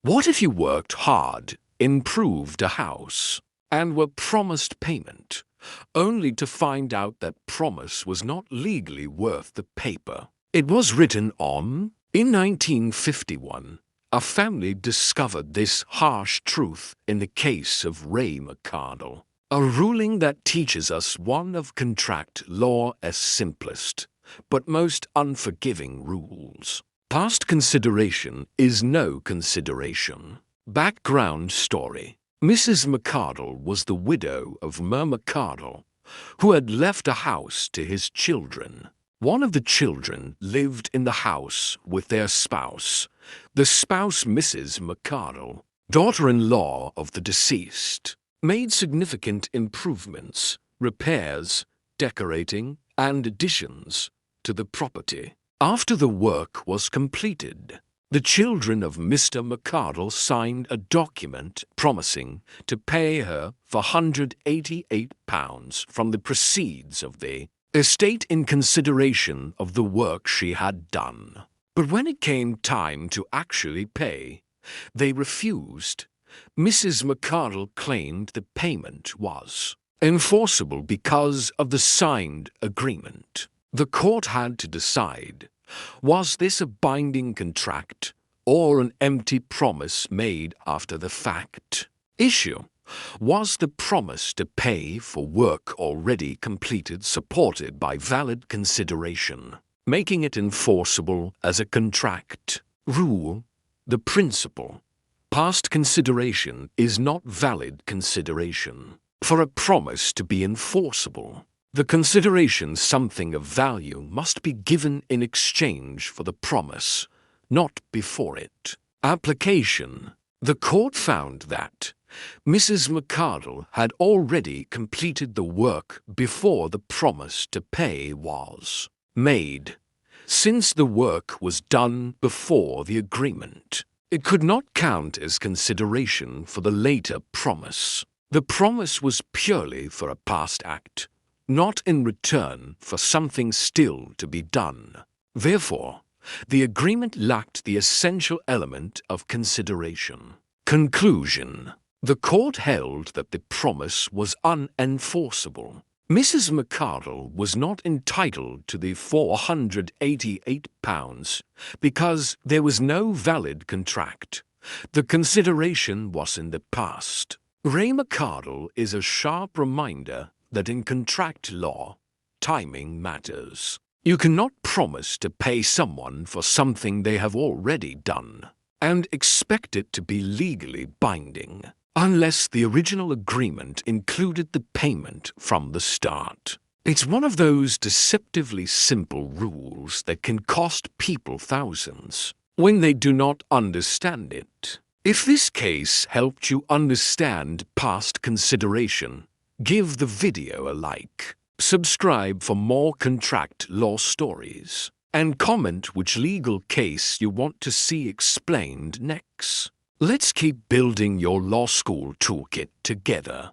What if you worked hard, improved a house, and were promised payment, only to find out that promise was not legally worth the paper it was written on? In 1951, a family discovered this harsh truth in the case of Re McArdle, a ruling that teaches us one of contract law as simplest, but most unforgiving rules. Past consideration is no consideration. Background story. Mrs. McArdle was the widow of Re McArdle, who had left a house to his children. One of the children lived in the house with their spouse, the spouse Mrs. McArdle, daughter-in-law of the deceased, made significant improvements, repairs, decorating, and additions to the property. After the work was completed, the children of Mr. McArdle signed a document promising to pay her for £188 from the proceeds of the estate in consideration of the work she had done. But when it came time to actually pay, they refused. Mrs. McArdle claimed the payment was enforceable because of the signed agreement. The court had to decide, was this a binding contract or an empty promise made after the fact? Issue: was the promise to pay for work already completed supported by valid consideration, making it enforceable as a contract? Rule: the principle: past consideration is not valid consideration. For a promise to be enforceable, the consideration, something of value, must be given in exchange for the promise, not before it. Application: the court found that Mrs. McArdle had already completed the work before the promise to pay was made. Since the work was done before the agreement, it could not count as consideration for the later promise. The promise was purely for a past act, not in return for something still to be done. Therefore, the agreement lacked the essential element of consideration. Conclusion: the court held that the promise was unenforceable. Mrs. McArdle was not entitled to the £488 because there was no valid contract. The consideration was in the past. Re McArdle is a sharp reminder that in contract law, timing matters. You cannot promise to pay someone for something they have already done and expect it to be legally binding, unless the original agreement included the payment from the start. It's one of those deceptively simple rules that can cost people thousands when they do not understand it. If this case helped you understand past consideration, give the video a like, subscribe for more contract law stories, and comment which legal case you want to see explained next. Let's keep building your law school toolkit together.